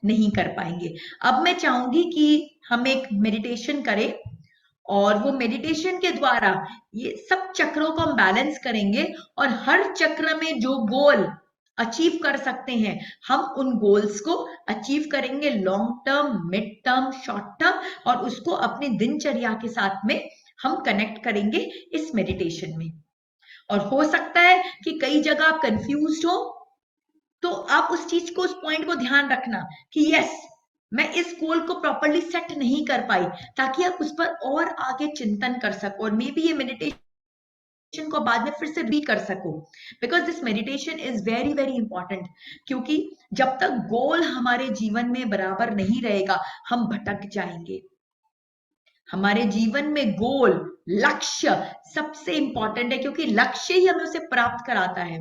नहीं कर पाएंगे। अब मैं चाहूंगी कि हम एक मेडिटेशन करें और वो मेडिटेशन के द्वारा ये सब चक्रों को हम बैलेंस करेंगे और हर चक्र में जो गोल अचीव कर सकते हैं हम उन गोल्स को अचीव करेंगे, long term, mid term, short term, और उसको अपनी दिनचर्या के साथ में हम कनेक्ट करेंगे इस मेडिटेशन में। और हो सकता है कि कई जगह आप कंफ्यूज हो, तो आप उस चीज को, उस पॉइंट को ध्यान रखना कि यस, मैं इस गोल को प्रॉपरली सेट नहीं कर पाई, ताकि आप उस पर और आगे चिंतन कर सको और मे बी ये मेडिटेशन को बाद में फिर से भी कर सको। Because this meditation is very very important, क्योंकि जब तक गोल हमारे जीवन में बराबर नहीं रहेगा हम भटक जाएंगे। हमारे जीवन में गोल, लक्ष्य सबसे इंपॉर्टेंट है, क्योंकि लक्ष्य ही हमें उसे प्राप्त कराता है।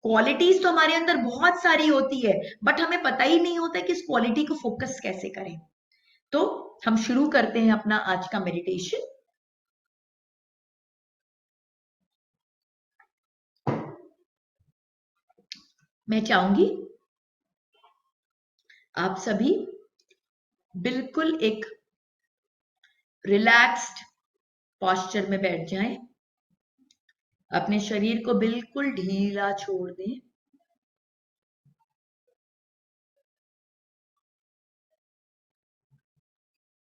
क्वालिटीज तो हमारे अंदर बहुत सारी होती है, बट हमें पता ही नहीं होता कि इस क्वालिटी को फोकस कैसे करें। तो हम शुरू करते हैं अपना आज का मेडिटेशन। मैं चाहूंगी आप सभी बिल्कुल एक रिलैक्स्ड पोस्चर में बैठ जाएं, अपने शरीर को बिल्कुल ढीला छोड़ दें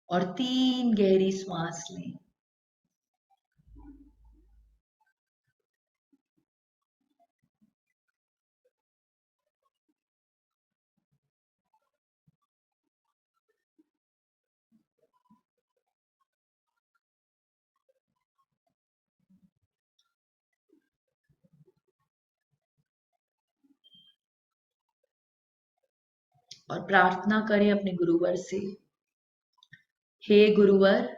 और 3 गहरी श्वास लें। और प्रार्थना करें अपने गुरुवर से, हे गुरुवर,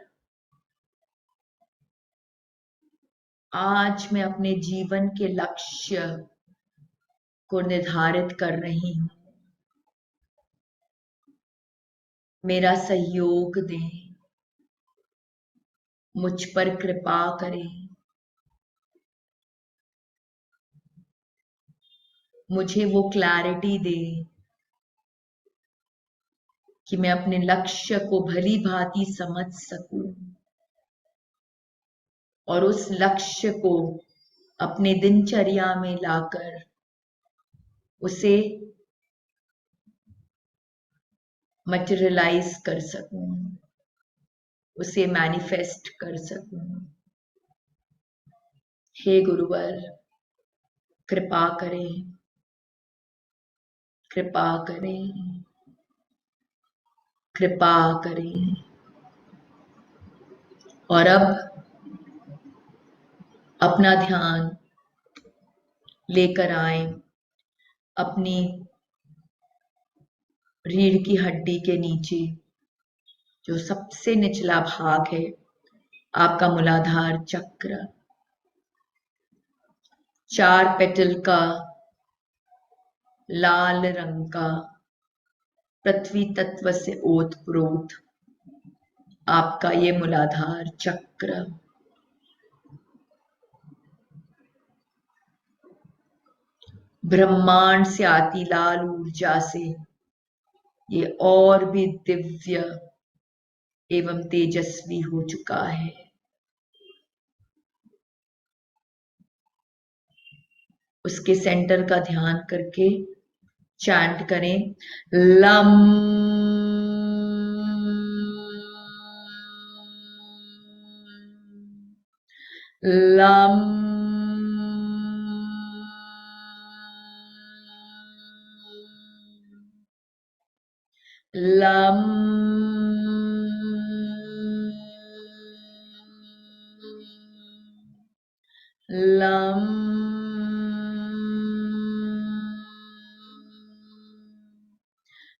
आज मैं अपने जीवन के लक्ष्य को निर्धारित कर रही हूं, मेरा सहयोग दें, मुझ पर कृपा करें, मुझे वो क्लैरिटी दे कि मैं अपने लक्ष्य को भली भांति समझ सकूं और उस लक्ष्य को अपने दिनचर्या में लाकर उसे मटेरियलाइज कर सकूं, उसे मैनिफेस्ट कर सकूं। हे गुरुवर, कृपा करें, कृपा करें, कृपा करें। और अब अपना ध्यान लेकर आए अपनी रीढ़ की हड्डी के नीचे, जो सबसे निचला भाग है, आपका मूलाधार चक्र। 4 पेटल का लाल रंग का पृथ्वी तत्व से ओतप्रोत आपका ये मूलाधार चक्र ब्रह्मांड से आती लाल ऊर्जा से ये और भी दिव्य एवं तेजस्वी हो चुका है। उसके सेंटर का ध्यान करके चैंट करें, lump lump lump lump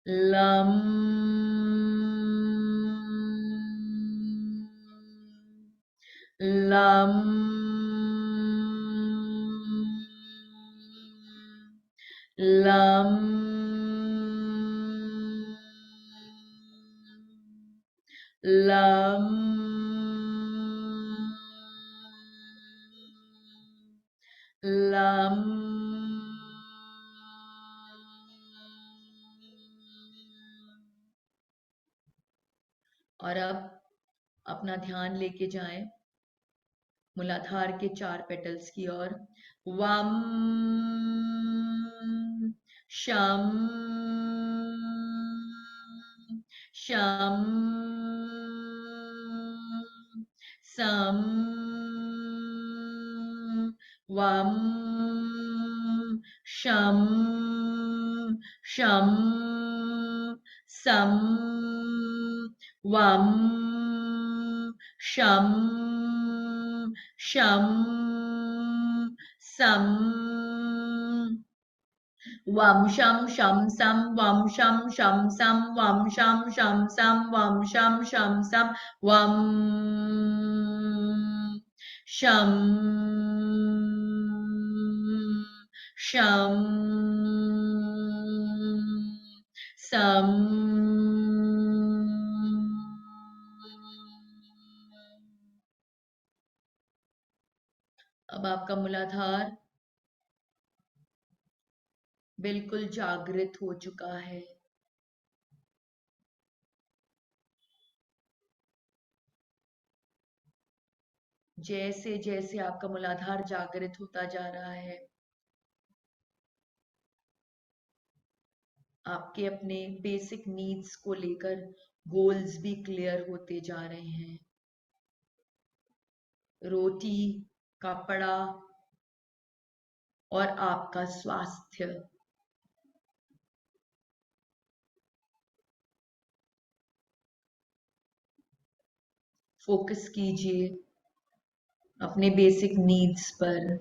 lump lump lump lump lump और अब अपना ध्यान लेके जाएं मूलाधार के 4 पेटल्स की ओर। वम शम शम सम वम शम शम सम वम शम शम सम वम शम शम सम वम शम शम सम वम शम शम सम वम शम शम सम वम शम शम सम अब आपका मूलाधार बिल्कुल जागृत हो चुका है। जैसे जैसे आपका मूलाधार जागृत होता जा रहा है, आपके अपने बेसिक नीड्स को लेकर गोल्स भी क्लियर होते जा रहे हैं। रोटी, कपड़ा और आपका स्वास्थ्य। फोकस कीजिए अपने बेसिक नीड्स पर।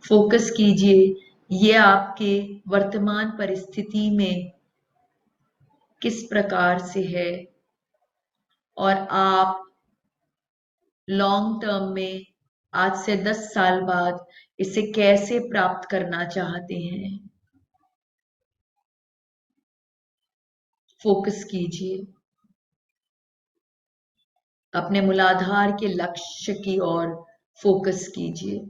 फोकस कीजिए ये आपके वर्तमान परिस्थिति में किस प्रकार से है और आप लॉन्ग टर्म में आज से 10 साल बाद इसे कैसे प्राप्त करना चाहते हैं। फोकस कीजिए अपने मूलाधार के लक्ष्य की ओर। फोकस कीजिए।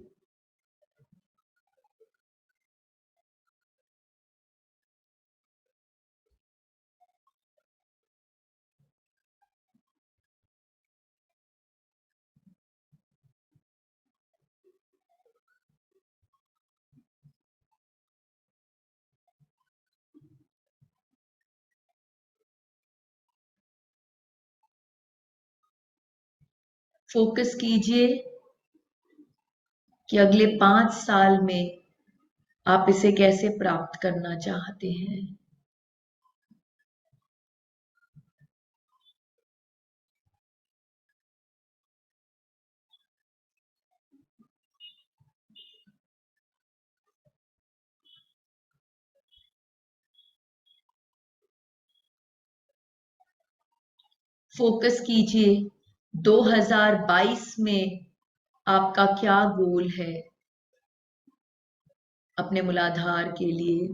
फोकस कीजिए कि अगले 5 साल में आप इसे कैसे प्राप्त करना चाहते हैं। फोकस कीजिए 2022 में आपका क्या गोल है अपने मूलाधार के लिए।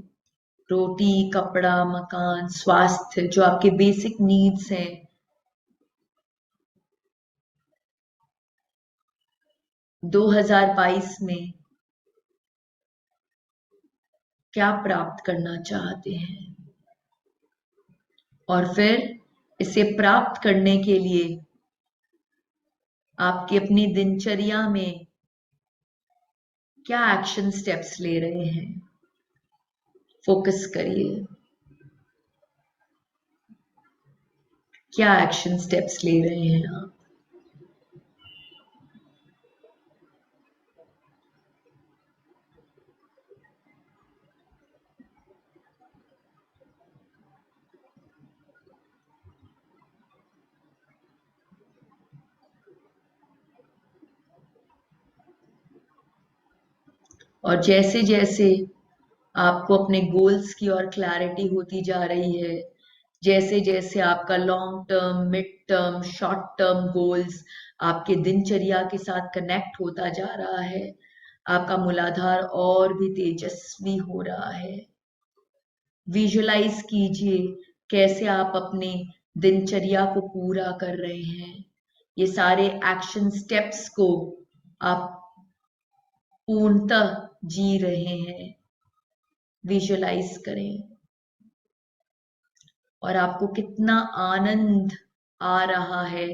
रोटी, कपड़ा, मकान, स्वास्थ्य, जो आपके बेसिक नीड्स हैं। 2022 में क्या प्राप्त करना चाहते हैं और फिर इसे प्राप्त करने के लिए आपकी अपनी दिनचर्या में क्या एक्शन स्टेप्स ले रहे हैं। फोकस करिए क्या एक्शन स्टेप्स ले रहे हैं आप। और जैसे जैसे आपको अपने गोल्स की और क्लैरिटी होती जा रही है, जैसे जैसे आपका long term, mid term, short term goals आपके दिनचर्या के साथ कनेक्ट होता जा रहा है, आपका मूलाधार और भी तेजस्वी हो रहा है। विजुलाइज कीजिए कैसे आप अपने दिनचर्या को पूरा कर रहे हैं। ये सारे एक्शन स्टेप्स को आप पूर्णतः जी रहे हैं, विजुअलाइज करें। और आपको कितना आनंद आ रहा है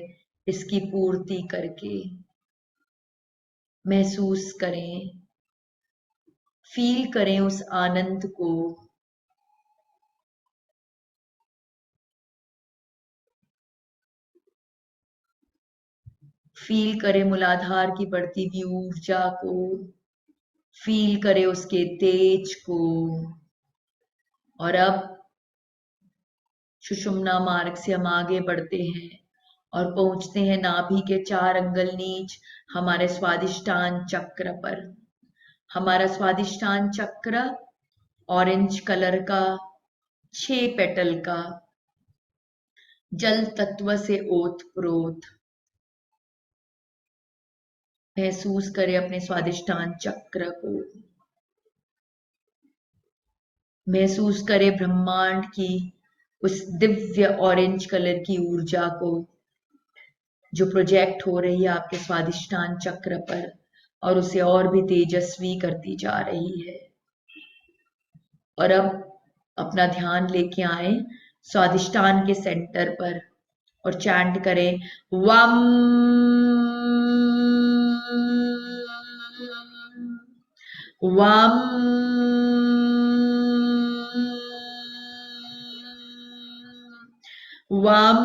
इसकी पूर्ति करके, महसूस करें, फील करें उस आनंद को। फील करें मूलाधार की बढ़ती हुई ऊर्जा को, फील करें उसके तेज को। और अब सुषुम्ना मार्ग से हम आगे बढ़ते हैं और पहुंचते हैं नाभि के 4 अंगुल नीच हमारे स्वादिष्टान चक्र पर। हमारा स्वादिष्टान चक्र ऑरेंज कलर का 6 पेटल का जल तत्व से ओतप्रोत। महसूस करें अपने स्वादिष्टान चक्र को, महसूस करें ब्रह्मांड की उस दिव्य ऑरेंज कलर की ऊर्जा को जो प्रोजेक्ट हो रही है आपके स्वादिष्टान चक्र पर और उसे और भी तेजस्वी करती जा रही है। और अब अपना ध्यान लेके आए स्वादिष्टान के सेंटर पर और चैंट करें वम वम वम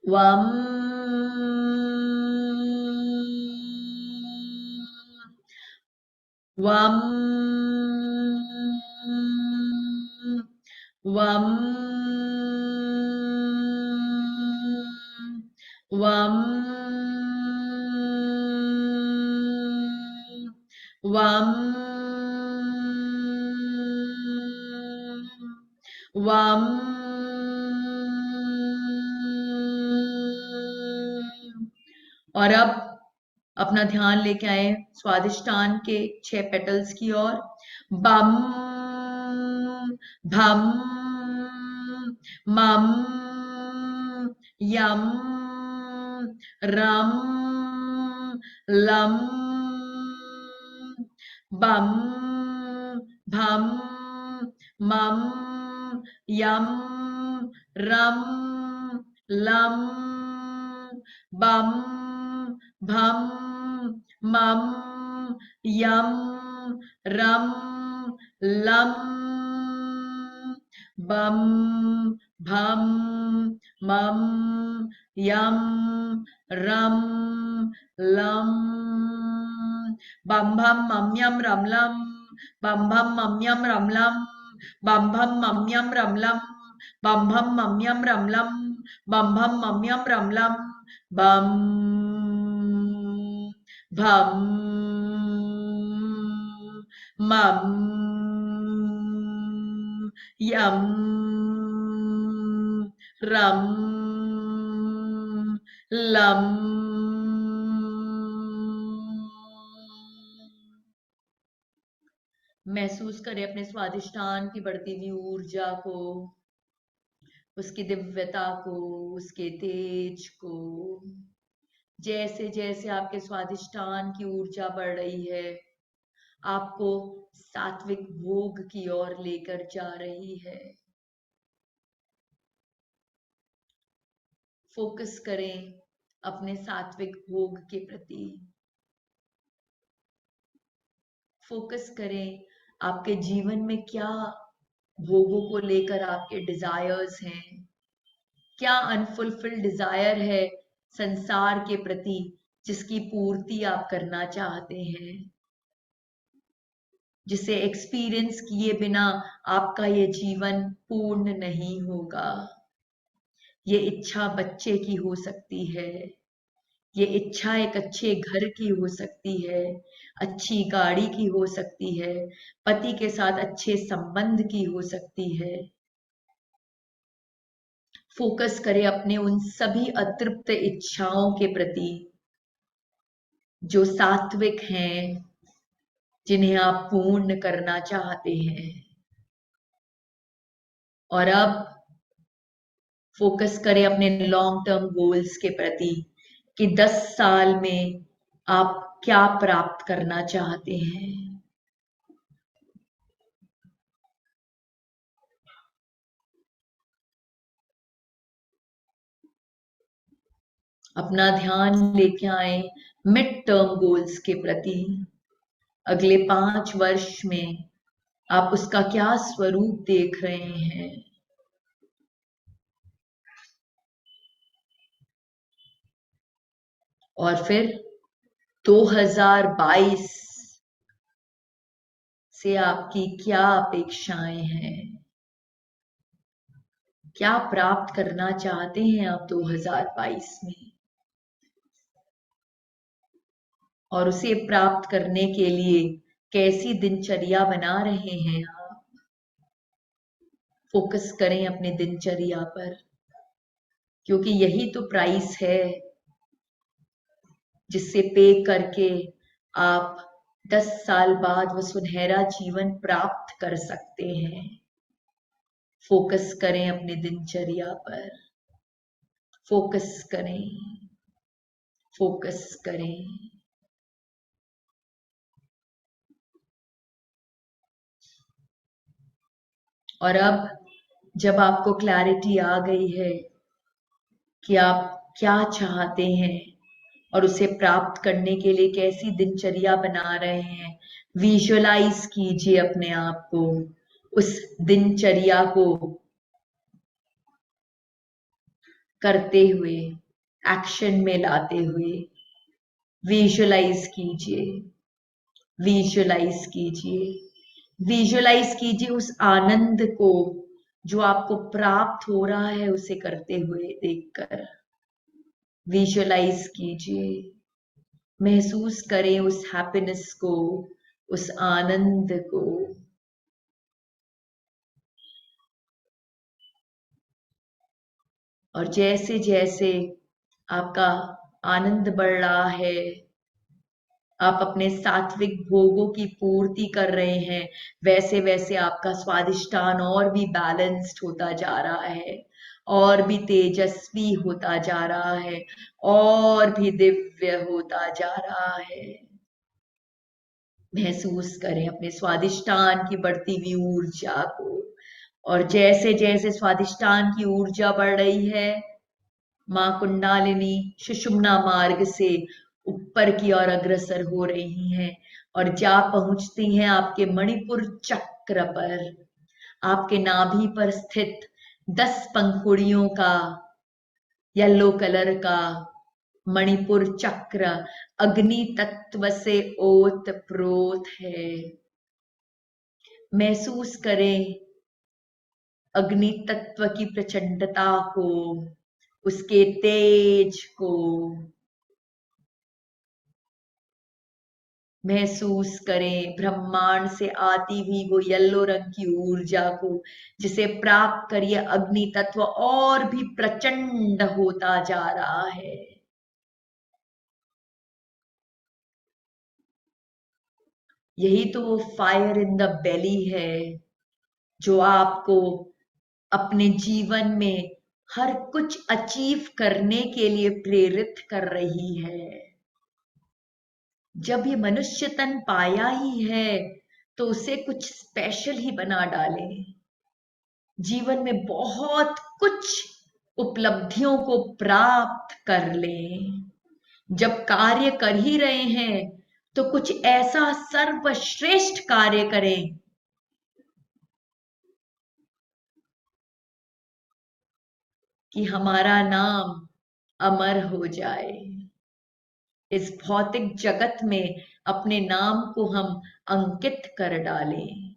वम वम वम वम वम वम और अब अपना ध्यान लेके आए स्वादिष्टान के 6 पेटल्स की ओर। बम भम मम यम रम लम बम भम मम यम रम लम बम भम मम यम रम लम बम भम मम यम रम लम बम भम मम यम रम लम बम भम मम यम रम लम बम भम मम यम रम लम बम भम मम यम रम लम बम भम मम यम रम लम बम भम मम यम रम लम। महसूस करें अपने स्वादिष्टान की बढ़ती हुई ऊर्जा को, उसकी दिव्यता को, उसके तेज को। जैसे जैसे आपके स्वादिष्टान की ऊर्जा बढ़ रही है आपको सात्विक भोग की ओर लेकर जा रही है। फोकस करें अपने सात्विक भोग के प्रति। फोकस करें आपके जीवन में क्या भोगों को लेकर आपके डिजायर्स हैं, क्या अनफुलफिल्ड डिजायर है संसार के प्रति जिसकी पूर्ति आप करना चाहते हैं, जिसे एक्सपीरियंस किए बिना आपका ये जीवन पूर्ण नहीं होगा। ये इच्छा बच्चे की हो सकती है, ये इच्छा एक अच्छे घर की हो सकती है, अच्छी गाड़ी की हो सकती है, पति के साथ अच्छे संबंध की हो सकती है। फोकस करें अपने उन सभी अतृप्त इच्छाओं के प्रति जो सात्विक हैं, जिन्हें आप पूर्ण करना चाहते हैं। और अब फोकस करें अपने लॉन्ग टर्म गोल्स के प्रति कि 10 साल में आप क्या प्राप्त करना चाहते हैं। अपना ध्यान लेके आए मिड टर्म गोल्स के प्रति। अगले 5 वर्ष में आप उसका क्या स्वरूप देख रहे हैं। और फिर 2022 से आपकी क्या अपेक्षाएं हैं, क्या प्राप्त करना चाहते हैं आप 2022 में, और उसे प्राप्त करने के लिए कैसी दिनचर्या बना रहे हैं आप। फोकस करें अपने दिनचर्या पर, क्योंकि यही तो प्राइस है जिससे पे करके आप 10 साल बाद वो सुनहरा जीवन प्राप्त कर सकते हैं। फोकस करें अपने दिनचर्या पर, फोकस करें, फोकस करें। और अब जब आपको क्लैरिटी आ गई है कि आप क्या चाहते हैं और उसे प्राप्त करने के लिए कैसी दिनचर्या बना रहे हैं, विजुअलाइज कीजिए अपने आप को उस दिनचर्या को करते हुए, एक्शन में लाते हुए। विजुअलाइज कीजिए, विजुअलाइज कीजिए, विजुअलाइज कीजिए उस आनंद को जो आपको प्राप्त हो रहा है उसे करते हुए देखकर। विजुअलाइज कीजिए, महसूस करें उस हैप्पीनेस को, उस आनंद को। और जैसे जैसे आपका आनंद बढ़ रहा है, आप अपने सात्विक भोगों की पूर्ति कर रहे हैं, वैसे वैसे आपका स्वादिष्टान और भी बैलेंस्ड होता जा रहा है, और भी तेजस्वी होता जा रहा है, और भी दिव्य होता जा रहा है। महसूस करें अपने स्वादिष्टान की बढ़ती हुई ऊर्जा को। और जैसे जैसे स्वादिष्टान की ऊर्जा बढ़ रही है, मां कुंडालिनी सुषुम्ना मार्ग से ऊपर की ओर अग्रसर हो रही हैं और जा पहुंचती हैं आपके मणिपुर चक्र पर। आपके नाभि पर स्थित 10 पंखुड़ियों का येलो कलर का मणिपुर चक्र अग्नि तत्व से ओत प्रोत है। महसूस करें अग्नि तत्व की प्रचंडता को, उसके तेज को। महसूस करें ब्रह्मांड से आती हुई वो येलो रंग की ऊर्जा को, जिसे प्राप्त करिए अग्नि तत्व और भी प्रचंड होता जा रहा है। यही तो वो फायर इन द बेली है जो आपको अपने जीवन में हर कुछ अचीव करने के लिए प्रेरित कर रही है। जब ये मनुष्य तन पाया ही है तो उसे कुछ स्पेशल ही बना डाले। जीवन में बहुत कुछ उपलब्धियों को प्राप्त कर लें। जब कार्य कर ही रहे हैं तो कुछ ऐसा सर्वश्रेष्ठ कार्य करें कि हमारा नाम अमर हो जाए। इस भौतिक जगत में अपने नाम को हम अंकित कर डालें।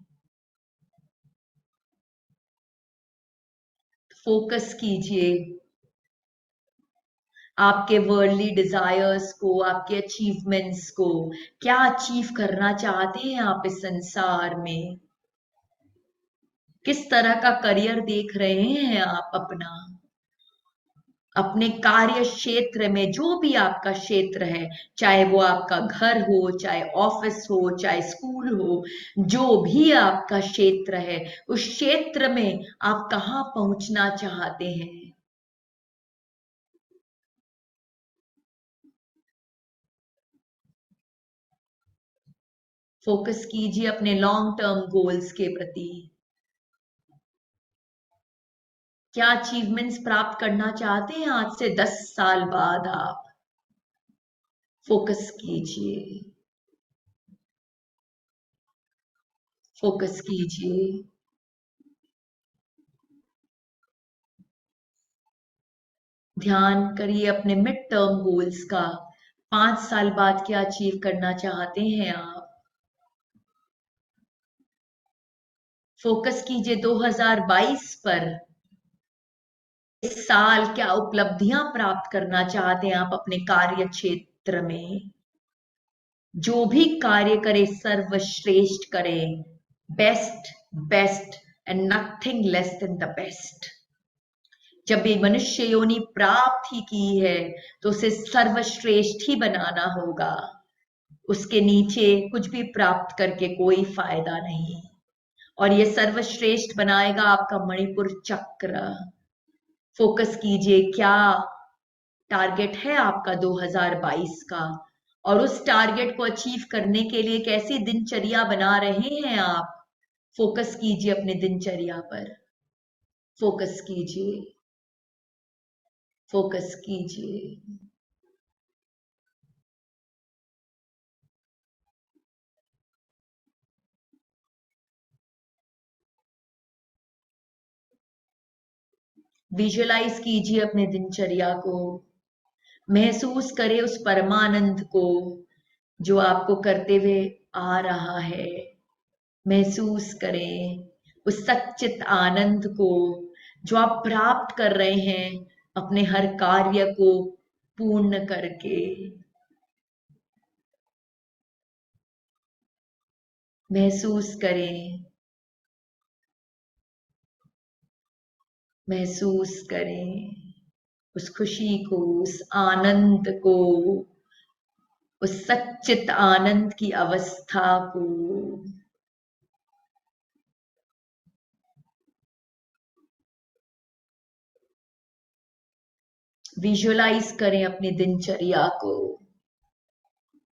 फोकस कीजिए आपके वर्ल्डली डिजायर्स को, आपके अचीवमेंट्स को। क्या अचीव करना चाहते हैं आप इस संसार में? किस तरह का करियर देख रहे हैं आप अपना? अपने कार्य क्षेत्र में जो भी आपका क्षेत्र है, चाहे वो आपका घर हो, चाहे ऑफिस हो, चाहे स्कूल हो, जो भी आपका क्षेत्र है, उस क्षेत्र में आप कहाँ पहुंचना चाहते हैं? फोकस कीजिए अपने लॉन्ग टर्म गोल्स के प्रति। क्या अचीवमेंट्स प्राप्त करना चाहते हैं आज से 10 साल बाद आप? फोकस कीजिए, फोकस कीजिए। ध्यान करिए अपने मिड टर्म गोल्स का। 5 साल बाद क्या अचीव करना चाहते हैं आप? फोकस कीजिए 2022 पर। इस साल क्या उपलब्धियां प्राप्त करना चाहते हैं आप अपने कार्य क्षेत्र में? जो भी कार्य करे सर्वश्रेष्ठ करें। Best, best and nothing less than the best. जब ये मनुष्य योनि प्राप्त ही की है तो उसे सर्वश्रेष्ठ ही बनाना होगा। उसके नीचे कुछ भी प्राप्त करके कोई फायदा नहीं। और ये सर्वश्रेष्ठ बनाएगा आपका मणिपुर चक्र। फोकस कीजिए, क्या टारगेट है आपका 2022 का, और उस टारगेट को अचीव करने के लिए कैसी दिनचर्या बना रहे हैं आप? फोकस कीजिए अपने दिनचर्या पर। फोकस कीजिए, फोकस कीजिए। विजुअलाइज कीजिए अपने दिनचर्या को। महसूस करें उस परमानंद को जो आपको करते हुए आ रहा है। महसूस करें उस सच्चित आनंद को जो आप प्राप्त कर रहे हैं अपने हर कार्य को पूर्ण करके। महसूस करें, महसूस करें उस खुशी को, उस आनंद को, उस सच्चित आनंद की अवस्था को। विजुअलाइज करें अपनी दिनचर्या को।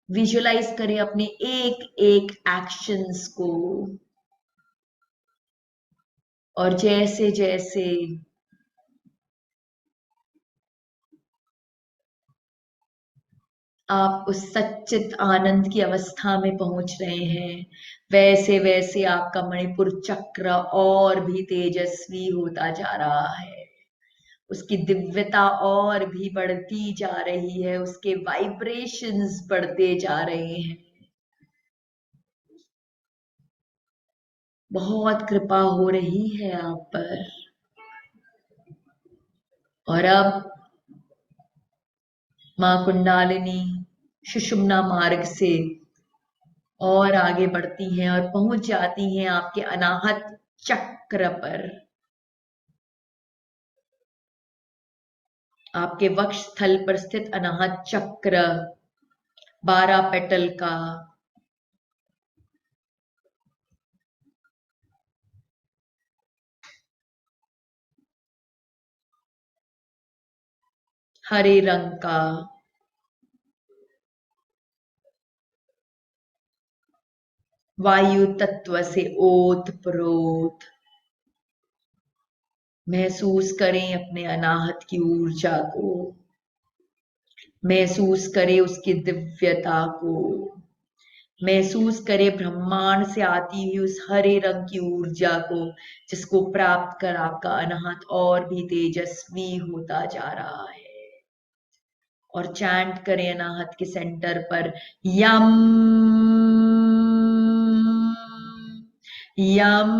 विजुअलाइज करें अपने एक एक एक्शंस को। और जैसे जैसे आप उस सच्चित आनंद की अवस्था में पहुंच रहे हैं, वैसे वैसे आपका मणिपुर चक्र और भी तेजस्वी होता जा रहा है। उसकी दिव्यता और भी बढ़ती जा रही है, उसके वाइब्रेशंस बढ़ते जा रहे हैं। बहुत कृपा हो रही है आप पर। और अब मां कुंडालिनी सुषुम्ना मार्ग से और आगे बढ़ती हैं और पहुंच जाती हैं आपके अनाहत चक्र पर। आपके वक्ष स्थल पर स्थित अनाहत चक्र 12 पेटल का, हरे रंग का, वायु तत्व से ओत प्रोत। महसूस करें अपने अनाहत की ऊर्जा को। महसूस करें उसकी दिव्यता को। महसूस करें ब्रह्मांड से आती हुई उस हरे रंग की ऊर्जा को, जिसको प्राप्त कर आपका अनाहत और भी तेजस्वी होता जा रहा है। और चैंट करें अनाहत के सेंटर पर, यम यम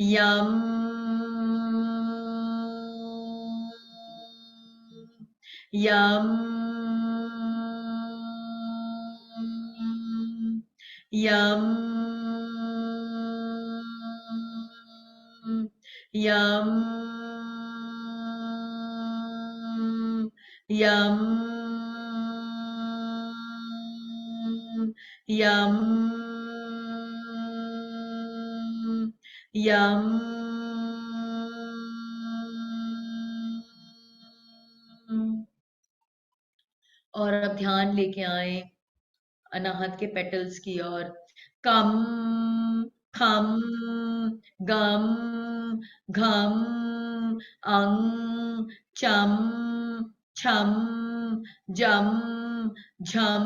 यम यम यम यम यम यम यम और अब ध्यान लेके आए अनाहत के पेटल्स की ओर। कम, खम, गम, घम, अंग, चम, छम, जम, झम,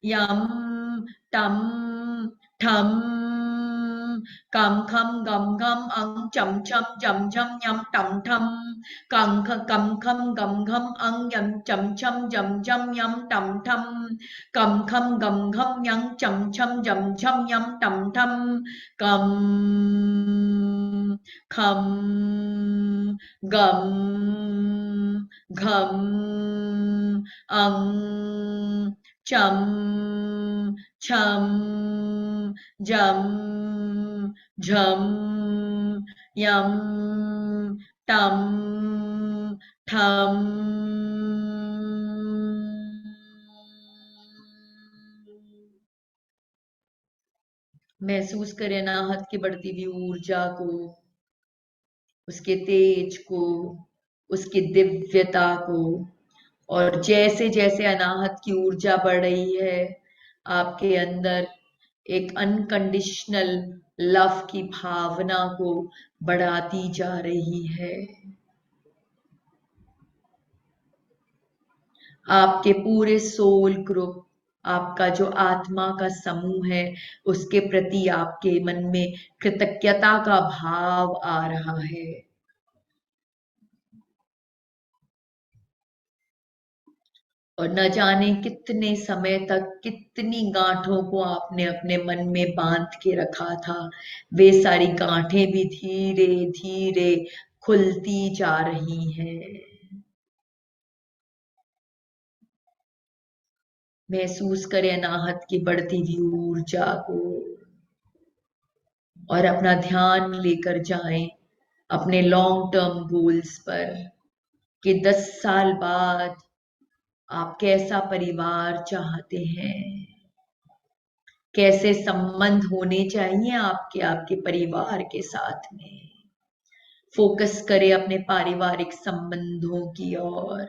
यम, टम, ठम, कम, खम, गम, घम, अंग, चम, छम, जम, झम, यम, टम, ठम, कम, खम, गम, घम, अंग, यम, चम, छम, जम, झम, यम, टम, ठम, कम, खम, गम, घम, यम, चम, छम, जम, झम, यम, टम, ठम, कम, खम, गम, घम, अंग, चम, छम, जम, झम, यम, टम, ठम। महसूस करें अनाहत की बढ़ती हुई ऊर्जा को, उसके तेज को, उसकी दिव्यता को। और जैसे जैसे अनाहत की ऊर्जा बढ़ रही है, आपके अंदर एक अनकंडीशनल लव की भावना को बढ़ाती जा रही है। आपके पूरे सोल ग्रुप, आपका जो आत्मा का समूह है, उसके प्रति आपके मन में कृतज्ञता का भाव आ रहा है। और न जाने कितने समय तक कितनी गांठों को आपने अपने मन में बांध के रखा था, वे सारी गांठें भी धीरे धीरे खुलती जा रही हैं। महसूस करें अनाहत की बढ़ती हुई ऊर्जा को और अपना ध्यान लेकर जाएं अपने लॉन्ग टर्म गोल्स पर कि 10 साल बाद आप कैसा परिवार चाहते हैं, कैसे संबंध होने चाहिए आपके आपके परिवार के साथ में। फोकस करें अपने पारिवारिक संबंधों की ओर।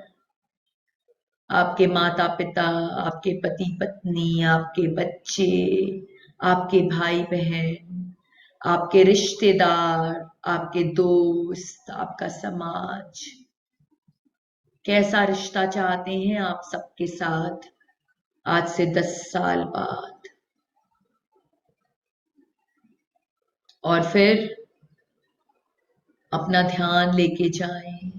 आपके माता पिता, आपके पति पत्नी, आपके बच्चे, आपके भाई बहन, आपके रिश्तेदार, आपके दोस्त, आपका समाज, कैसा रिश्ता चाहते हैं आप सबके साथ आज से 10 साल बाद। और फिर अपना ध्यान लेके जाएं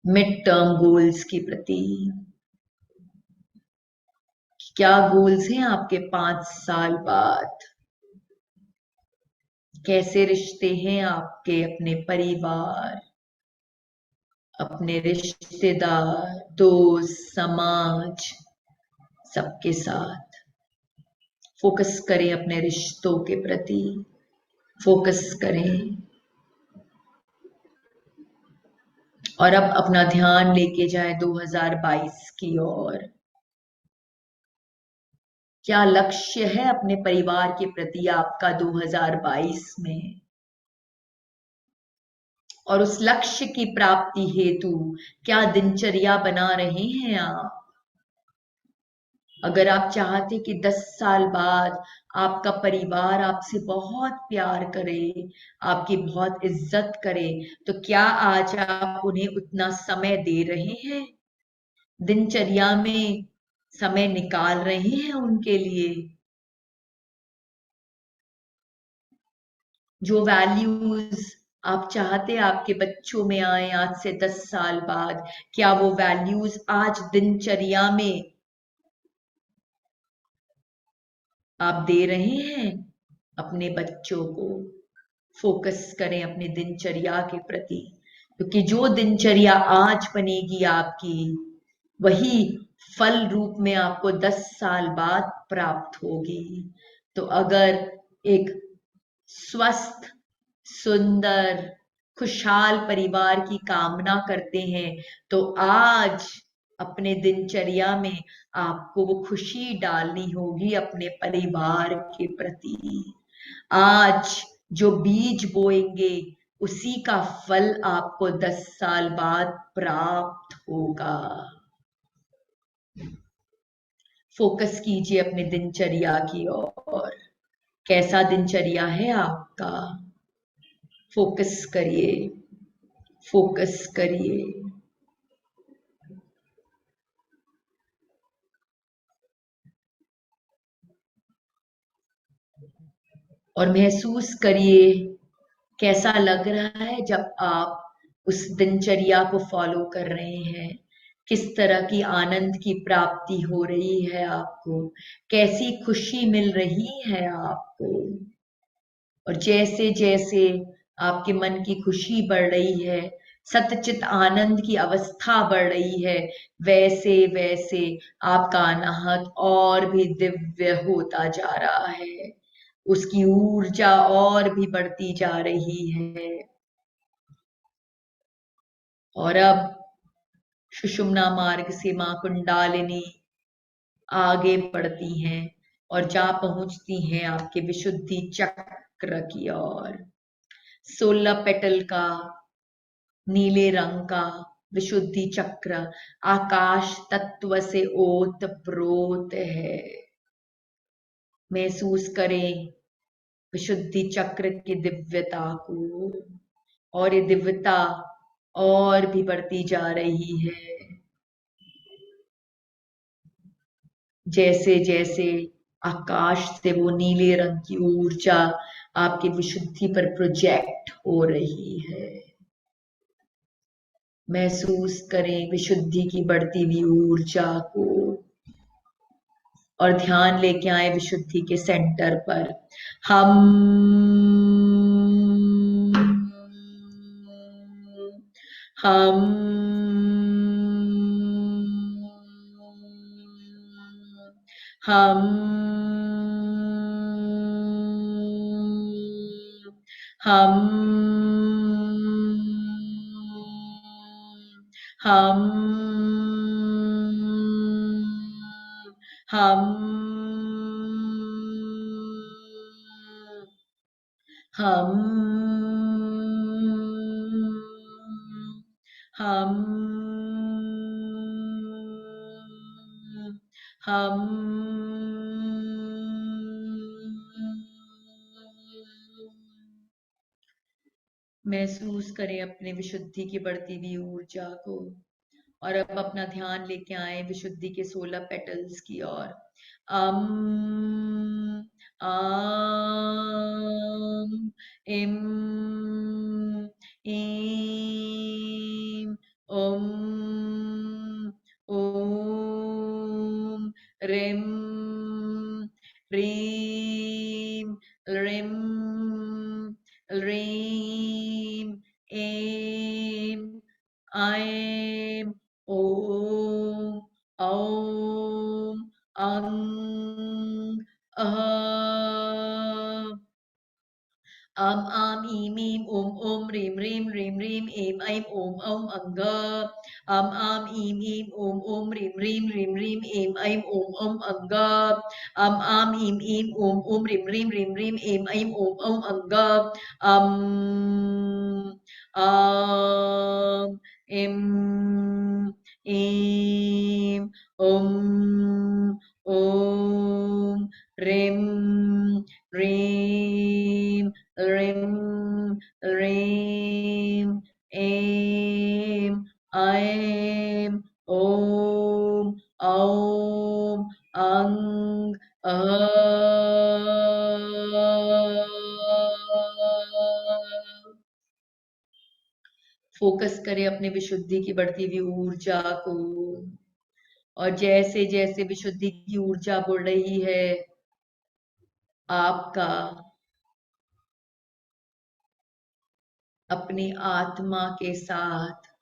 मिड टर्म गोल्स की प्रति। क्या गोल्स हैं आपके 5 साल बाद, कैसे रिश्ते हैं आपके अपने परिवार, अपने रिश्तेदार, दोस्त, समाज, सबके साथ। फोकस करें अपने रिश्तों के प्रति, फोकस करें। और अब अपना ध्यान लेके जाए 2022 की ओर। क्या लक्ष्य है अपने परिवार के प्रति आपका 2022 में, और उस लक्ष्य की प्राप्ति हेतु क्या दिनचर्या बना रहे हैं आप। अगर आप चाहते कि 10 साल बाद आपका परिवार आपसे बहुत प्यार करे, आपकी बहुत इज्जत करे, तो क्या आज आप उन्हें उतना समय दे रहे हैं, दिनचर्या में समय निकाल रहे हैं उनके लिए। जो वैल्यूज आप चाहते आपके बच्चों में आए आज से 10 साल बाद, क्या वो वैल्यूज आज दिनचर्या में आप दे रहे हैं अपने बच्चों को। फोकस करें अपने दिनचर्या के प्रति, क्योंकि जो दिनचर्या आज बनेगी आपकी, वही फल रूप में आपको 10 साल बाद प्राप्त होगी। तो अगर एक स्वस्थ, सुंदर, खुशहाल परिवार की कामना करते हैं, तो आज अपने दिनचर्या में आपको वो खुशी डालनी होगी अपने परिवार के प्रति। आज जो बीज बोएंगे, उसी का फल आपको 10 साल बाद प्राप्त होगा। फोकस कीजिए अपने दिनचर्या की ओर। कैसा दिनचर्या है आपका? फोकस करिए, फोकस करिए। और महसूस करिए कैसा लग रहा है जब आप उस दिनचर्या को फॉलो कर रहे हैं। किस तरह की आनंद की प्राप्ति हो रही है आपको, कैसी खुशी मिल रही है आपको। और जैसे जैसे आपके मन की खुशी बढ़ रही है, सतचित आनंद की अवस्था बढ़ रही है, वैसे वैसे आपका अनाहत और भी दिव्य होता जा रहा है, उसकी ऊर्जा और भी बढ़ती जा रही है। और अब सुषुम्ना मार्ग से मां कुंडालिनी आगे बढ़ती हैं और जा पहुंचती हैं आपके विशुद्धि चक्र की ओर। 16 पेटल का नीले रंग का विशुद्धि चक्र आकाश तत्व से ओत प्रोत है। महसूस करें विशुद्धि चक्र की दिव्यता को, और ये दिव्यता और भी बढ़ती जा रही है जैसे जैसे आकाश से वो नीले रंग की ऊर्जा आपकी विशुद्धि पर प्रोजेक्ट हो रही है। महसूस करें विशुद्धि की बढ़ती हुई ऊर्जा को, और ध्यान लेके आए विशुद्धि के सेंटर पर। हम हम हम हम हम हम हम हम हम महसूस करें अपने विशुद्धि की बढ़ती हुई ऊर्जा को, और अब अपना ध्यान लेके आए विशुद्धि के 16 पेटल्स की ओर। अम आम इम ईम Om Om rim रीम rim रीम M ऐं ॐ औं अं अः अम आम ईम ईम ओम ओम रीम रीम रीम रीम एम ऐं ओम औं अंग। अम आम ईम ईम ओम ओम रीम रीम रीम रीम एम ऐं ओम औं अंग। अम आम ईम ईम ओम ओम रीम रीम रीम रीम एम ऐं ओम औं अंग। अम आम इम ईम Om Om rim रीम rim रीम M ऐं ओम औं अं फोकस करें अपने विशुद्धि की बढ़ती हुई ऊर्जा को, और जैसे जैसे विशुद्धि की ऊर्जा बढ़ रही है, आपका अपनी आत्मा के साथ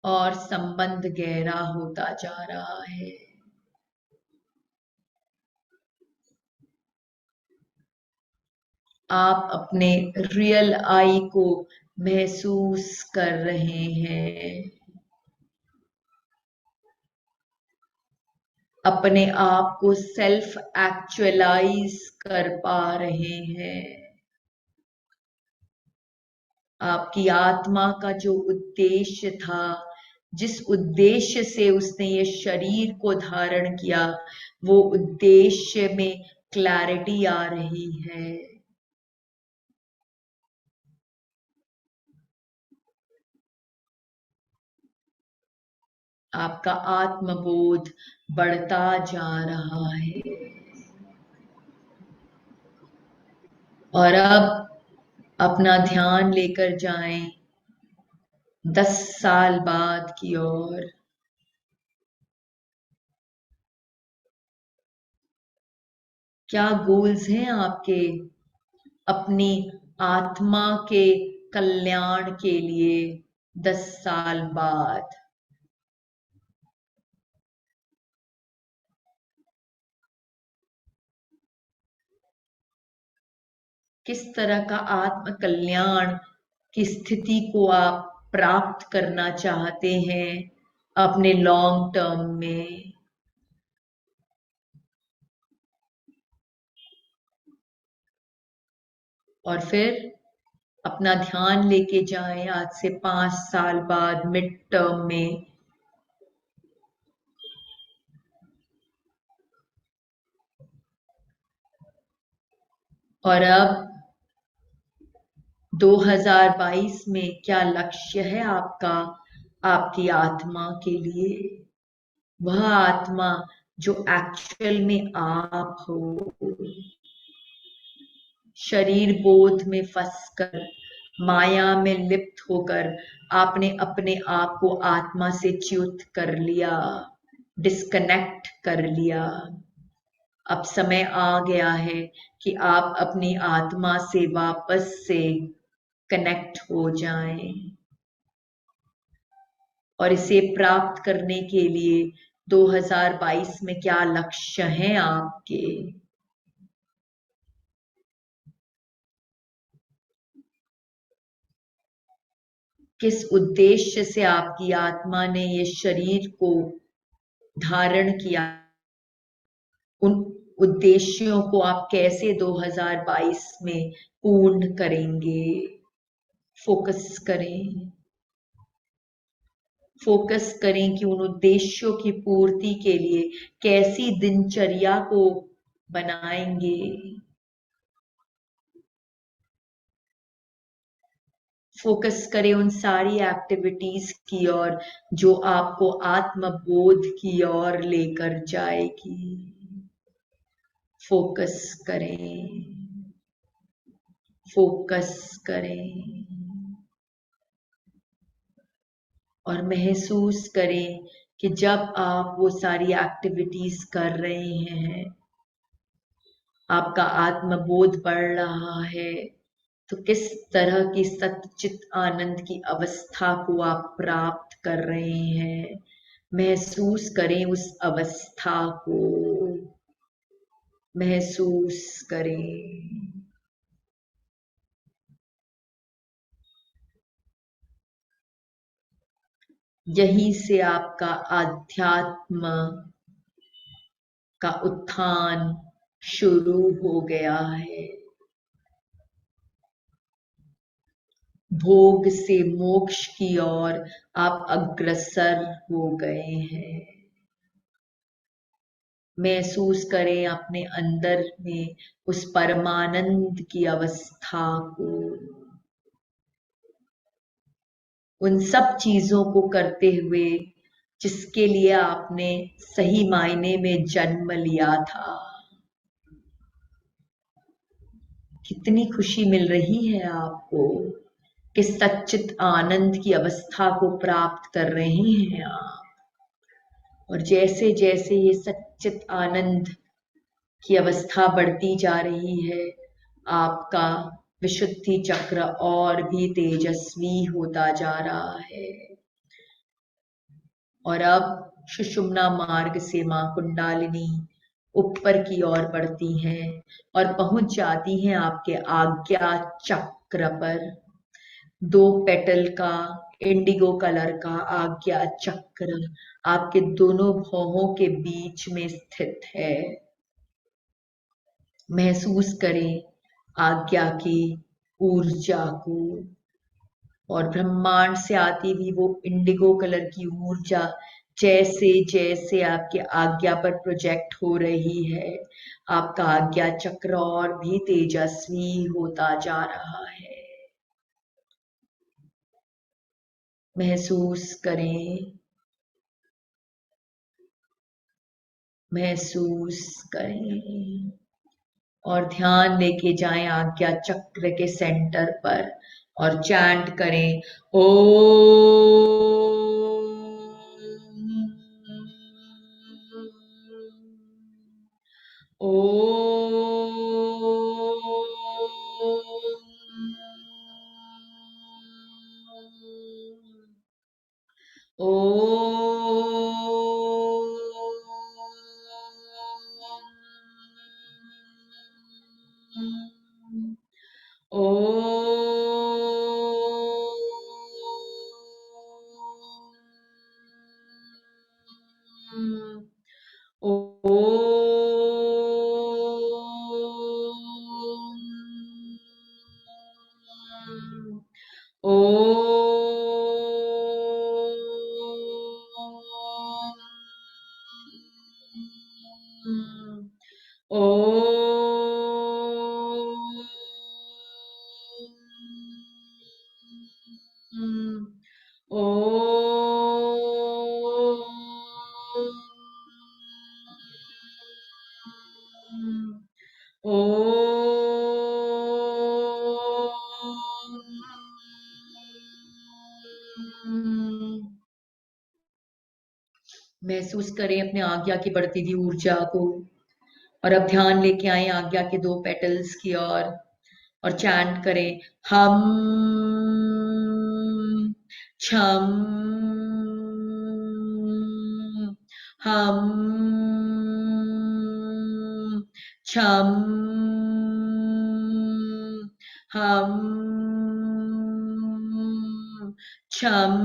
और संबंध गहरा होता जा रहा है। आप अपने रियल आई को महसूस कर रहे हैं, अपने आप को सेल्फ एक्चुअलाइज कर पा रहे हैं। आपकी आत्मा का जो उद्देश्य था, जिस उद्देश्य से उसने ये शरीर को धारण किया, वो उद्देश्य में क्लैरिटी आ रही है। आपका आत्मबोध बढ़ता जा रहा है। और अब अपना ध्यान लेकर जाएं 10 साल बाद की ओर। क्या गोल्स हैं आपके अपनी आत्मा के कल्याण के लिए 10 साल बाद? किस तरह का आत्म कल्याण की स्थिति को आप प्राप्त करना चाहते हैं अपने लॉन्ग टर्म में? और फिर अपना ध्यान लेके जाएं आज से 5 साल बाद मिड टर्म में। और अब 2022 में क्या लक्ष्य है आपका, आपकी आत्मा के लिए? वह आत्मा जो एक्चुअल में आप हो। शरीर बोध में फंसकर, माया में लिप्त होकर आपने अपने आप को आत्मा से च्युत कर लिया, डिस्कनेक्ट कर लिया। अब समय आ गया है कि आप अपनी आत्मा से वापस से कनेक्ट हो जाएं। और इसे प्राप्त करने के लिए 2022 में क्या लक्ष्य हैं आपके? किस उद्देश्य से आपकी आत्मा ने ये शरीर को धारण किया? उन उद्देश्यों को आप कैसे 2022 में पूर्ण करेंगे? फोकस करें। फोकस करें कि उन उद्देश्यों की पूर्ति के लिए कैसी दिनचर्या को बनाएंगे। फोकस करें उन सारी एक्टिविटीज की ओर जो आपको आत्मबोध की ओर लेकर जाएगी। फोकस करें, फोकस करें। और महसूस करें कि जब आप वो सारी एक्टिविटीज कर रहे हैं, आपका आत्मबोध बढ़ रहा है, तो किस तरह की सच्चित आनंद की अवस्था को आप प्राप्त कर रहे हैं। महसूस करें उस अवस्था को, महसूस करें। यहीं से आपका आध्यात्म का उत्थान शुरू हो गया है। भोग से मोक्ष की ओर आप अग्रसर हो गए हैं। महसूस करें अपने अंदर में उस परमानंद की अवस्था को। उन सब चीजों को करते हुए जिसके लिए आपने सही मायने में जन्म लिया था। कितनी खुशी मिल रही है आपको, किस सच्चित आनंद की अवस्था को प्राप्त कर रहे हैं आप। और जैसे जैसे ये सच्चित आनंद की अवस्था बढ़ती जा रही है, आपका विशुद्धि चक्र और भी तेजस्वी होता जा रहा है। और अब सुषुम्ना मार्ग से मां कुंडालिनी ऊपर की ओर बढ़ती हैं और पहुंच जाती हैं आपके आज्ञा चक्र पर। 2 पेटल का इंडिगो कलर का आज्ञा चक्र आपके दोनों भौहों के बीच में स्थित है। महसूस करें आज्ञा की ऊर्जा को। और ब्रह्मांड से आती हुई वो इंडिगो कलर की ऊर्जा जैसे जैसे आपके आज्ञा पर प्रोजेक्ट हो रही है, आपका आज्ञा चक्र और भी तेजस्वी होता जा रहा है। महसूस करें, महसूस करें और ध्यान लेके जाएं आज्ञा चक्र के सेंटर पर और चैंट करें ओ महसूस करें अपने आज्ञा की बढ़ती हुई ऊर्जा को और अब ध्यान लेके आए आज्ञा के दो पेटल्स की ओर और चैंट करें हम छम हम छम हम छम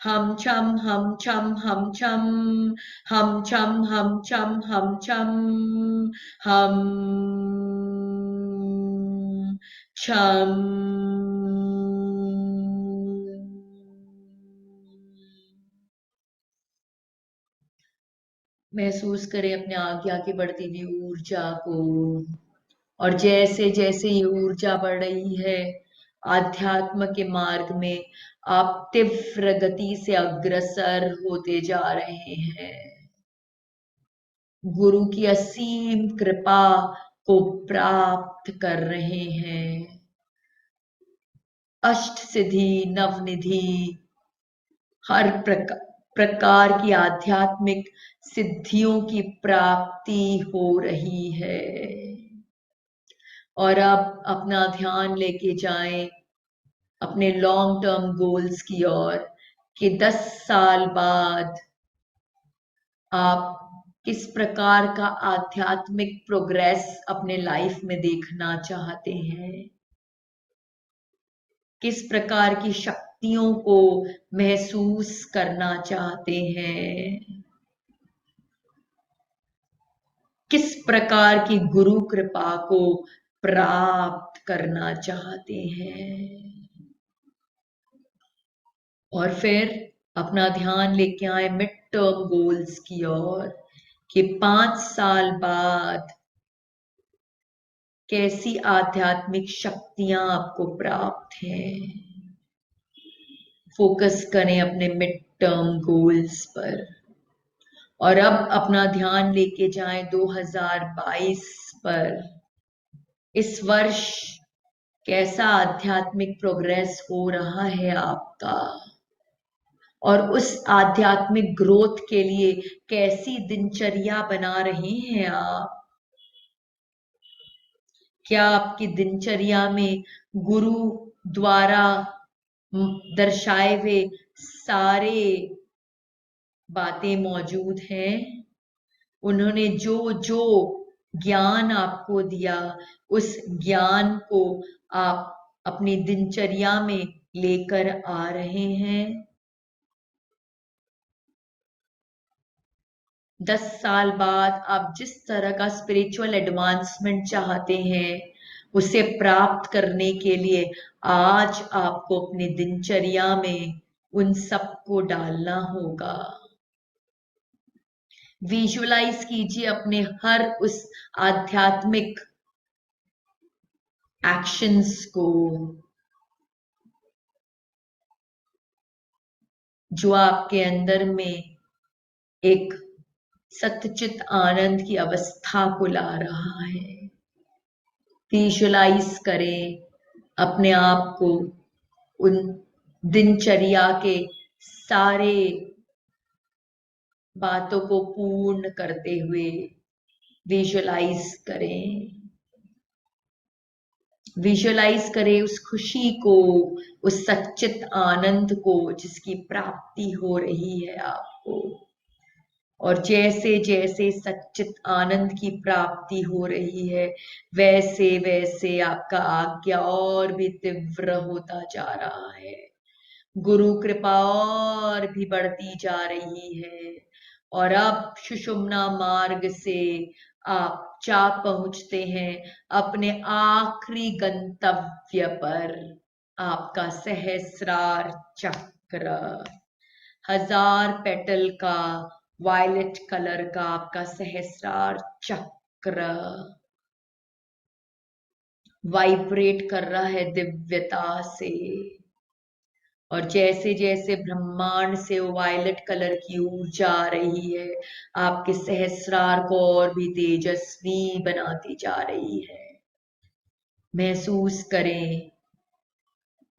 हम छम हम छम हम छम हम छम हम छम हम छम हम छम महसूस करें अपने आज्ञा की बढ़ती हुई ऊर्जा को और जैसे जैसे ये ऊर्जा बढ़ रही है आध्यात्म के मार्ग में आप तीव्र गति से अग्रसर होते जा रहे हैं, गुरु की असीम कृपा को प्राप्त कर रहे हैं, अष्ट सिद्धि नवनिधि हर प्रकार की आध्यात्मिक सिद्धियों की प्राप्ति हो रही है। और अब अपना ध्यान लेके जाएं अपने लॉन्ग टर्म गोल्स की ओर कि 10 साल बाद आप किस प्रकार का आध्यात्मिक प्रोग्रेस अपने लाइफ में देखना चाहते हैं, किस प्रकार की शक्तियों को महसूस करना चाहते हैं, किस प्रकार की गुरु कृपा को प्राप्त करना चाहते हैं। और फिर अपना ध्यान लेके आए मिड टर्म गोल्स की ओर कि 5 साल बाद कैसी आध्यात्मिक शक्तियां आपको प्राप्त हैं। फोकस करें अपने मिड टर्म गोल्स पर और अब अपना ध्यान लेके जाएं 2022 पर। इस वर्ष कैसा आध्यात्मिक प्रोग्रेस हो रहा है आपका और उस आध्यात्मिक ग्रोथ के लिए कैसी दिनचर्या बना रहे हैं आप। क्या आपकी दिनचर्या में गुरु द्वारा दर्शाए हुए सारे बातें मौजूद हैं, उन्होंने जो जो ज्ञान आपको दिया उस ज्ञान को आप अपनी दिनचर्या में लेकर आ रहे हैं। 10 साल बाद आप जिस तरह का स्पिरिचुअल एडवांसमेंट चाहते हैं उसे प्राप्त करने के लिए आज आपको अपनी दिनचर्या में उन सबको डालना होगा। विजुअलाइज कीजिए अपने हर उस आध्यात्मिक एक्शंस को जो आपके अंदर में एक सत्यचित आनंद की अवस्था को ला रहा है। विजुअलाइज करें अपने आप को उन दिनचर्या के सारे बातों को पूर्ण करते हुए विजुअलाइज करें। विजुअलाइज करें उस खुशी को, उस सच्चित आनंद को जिसकी प्राप्ति हो रही है आपको। और जैसे जैसे सच्चित आनंद की प्राप्ति हो रही है वैसे वैसे आपका आज्ञा और भी तीव्र होता जा रहा है। गुरु कृपा और भी बढ़ती जा रही है। और अब सुषुम्ना मार्ग से आप जा पहुंचते हैं अपने आखिरी गंतव्य पर, आपका सहस्रार चक्र। 1000 पेटल का वायलेट कलर का आपका सहस्रार चक्र वाइब्रेट कर रहा है दिव्यता से। और जैसे जैसे ब्रह्मांड से वो वायलेट कलर की ऊर्जा आ रही है आपके सहस्रार को और भी तेजस्वी बनाती जा रही है। महसूस करें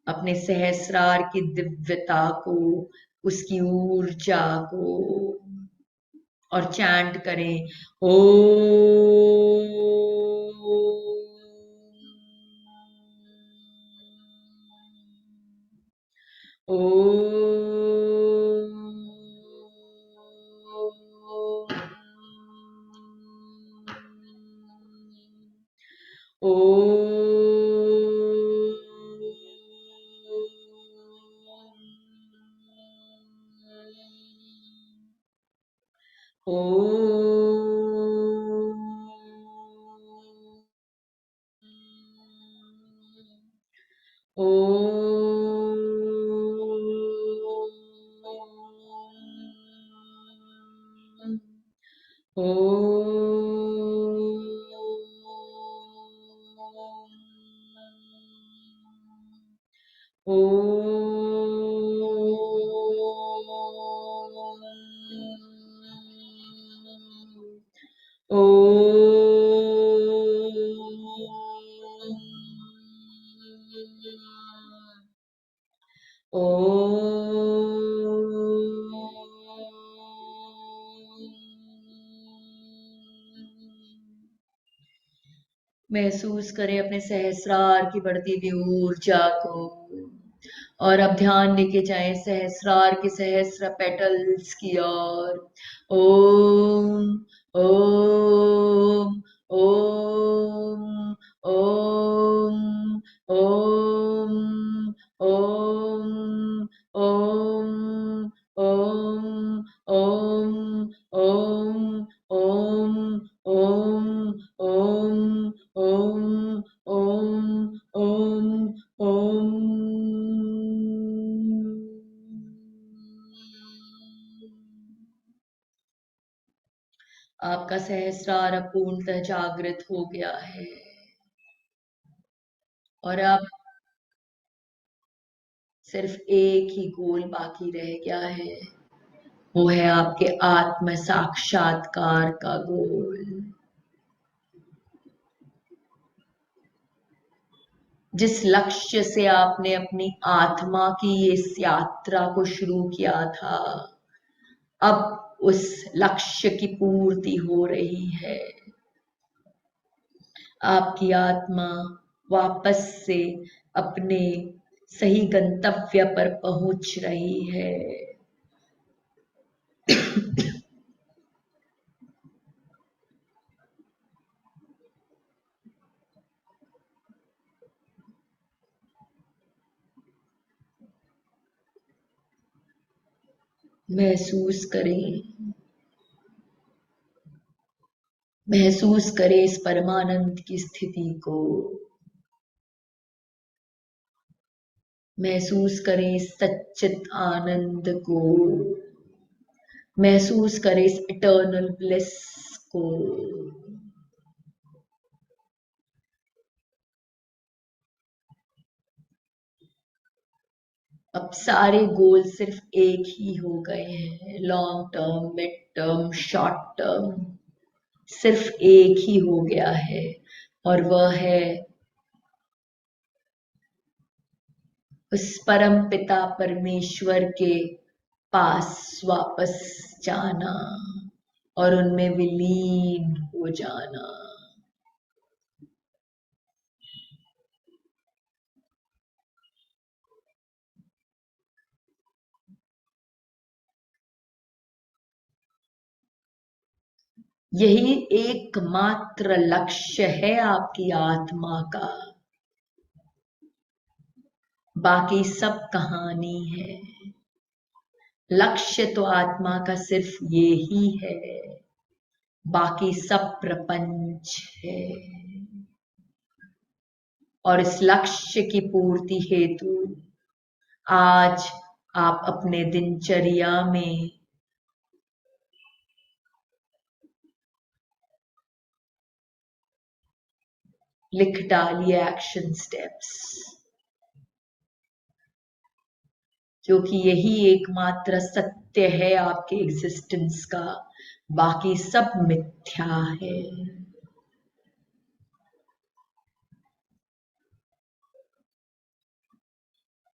अपने सहस्रार की दिव्यता को, उसकी ऊर्जा को। और चैंट करें महसूस करें अपने सहस्रार की बढ़ती हुई ऊर्जा को। और अब ध्यान लेके जाएं सहस्रार के सहस्र पेटल्स की ओर। ओम ओम ओम ओम ओम ओम ओम ओम ओम ओम ओम ओम ओम ओम ओम ओम ओम। आपका सहस्रार अब पूर्णतः जागृत हो गया है। और अब सिर्फ एक ही गोल बाकी रह गया है, वो है आपके आत्म साक्षात्कार का गोल। जिस लक्ष्य से आपने अपनी आत्मा की इस यात्रा को शुरू किया था, अब उस लक्ष्य की पूर्ति हो रही है। आपकी आत्मा वापस से अपने सही गंतव्य पर पहुंच रही है। महसूस करें, महसूस करें इस परमानंद की स्थिति को। महसूस करें सच्चित आनंद को, महसूस करें इस इटर्नल ब्लिस को। अब सारे गोल सिर्फ एक ही हो गए हैं, long term, mid term, short term, सिर्फ एक ही हो गया है, और वह है उस परम पिता परमेश्वर के पास वापस जाना और उनमें विलीन हो जाना। यही एकमात्र लक्ष्य है आपकी आत्मा का, बाकी सब कहानी है। लक्ष्य तो आत्मा का सिर्फ ये ही है, बाकी सब प्रपंच है। और इस लक्ष्य की पूर्ति हेतु आज आप अपने दिनचर्या में लिख डालिए एक्शन स्टेप्स, क्योंकि यही एकमात्र सत्य है आपके एग्जिस्टेंस का, बाकी सब मिथ्या है।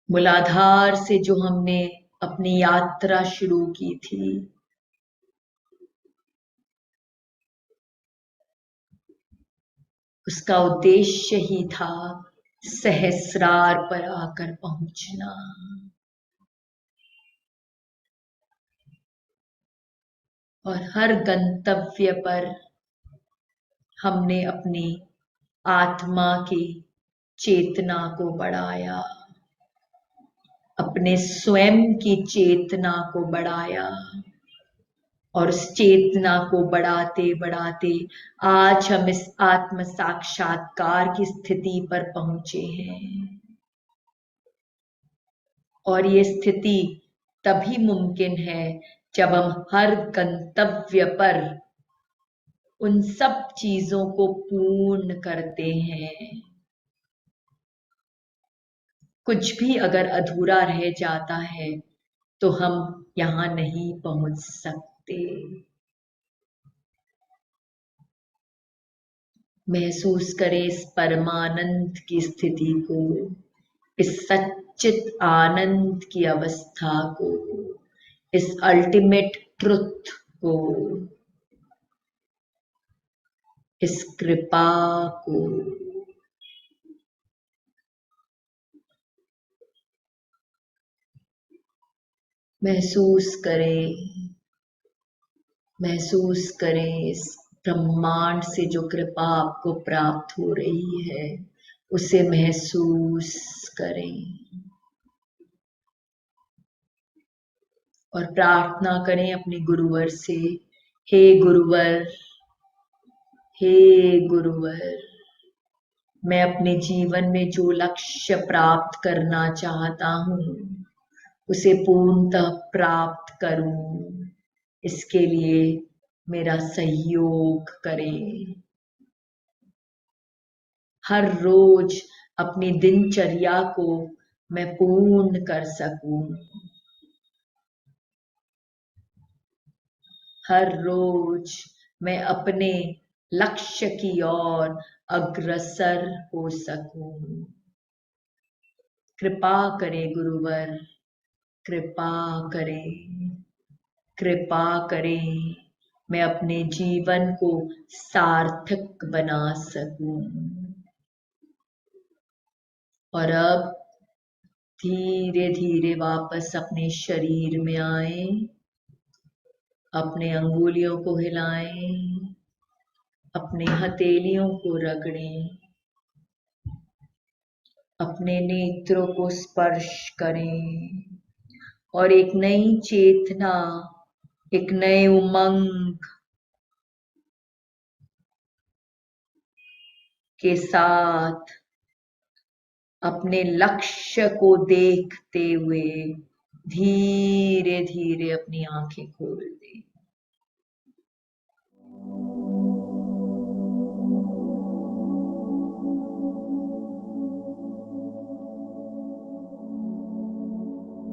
मूलाधार से जो हमने अपनी यात्रा शुरू की थी, उसका उद्देश्य ही था सहस्रार पर आकर पहुंचना। और हर गंतव्य पर हमने अपनी आत्मा की चेतना को बढ़ाया, अपने स्वयं की चेतना को बढ़ाया, और उस चेतना को बढ़ाते बढ़ाते आज हम इस आत्म साक्षात्कार की स्थिति पर पहुंचे हैं। और ये स्थिति तभी मुमकिन है जब हम हर गंतव्य पर उन सब चीजों को पूर्ण करते हैं। कुछ भी अगर अधूरा रह जाता है तो हम यहां नहीं पहुंच सकते। महसूस करें इस परमानंद की स्थिति को, इस सच्चित आनंद की अवस्था को, इस अल्टीमेट ट्रुथ को, इस कृपा को। महसूस करें, महसूस करें इस ब्रह्मांड से जो कृपा आपको प्राप्त हो रही है, उसे महसूस करें और प्रार्थना करें अपने गुरुवर से, हे गुरुवर, हे गुरुवर, मैं अपने जीवन में जो लक्ष्य प्राप्त करना चाहता हूँ उसे पूर्णतः प्राप्त करूं, इसके लिए मेरा सहयोग करें। हर रोज अपनी दिनचर्या को मैं पूर्ण कर सकूं, हर रोज मैं अपने लक्ष्य की ओर अग्रसर हो सकूं। कृपा करें गुरुवर, कृपा करें, कृपा करें, मैं अपने जीवन को सार्थक बना सकूं। और अब धीरे धीरे वापस अपने शरीर में आए, अपने अंगुलियों को हिलाएं, अपने हथेलियों को रगड़ें, अपने नेत्रों को स्पर्श करें और एक नई चेतना, एक नए उमंग के साथ अपने लक्ष्य को देखते हुए धीरे धीरे अपनी आंखें खोल दे।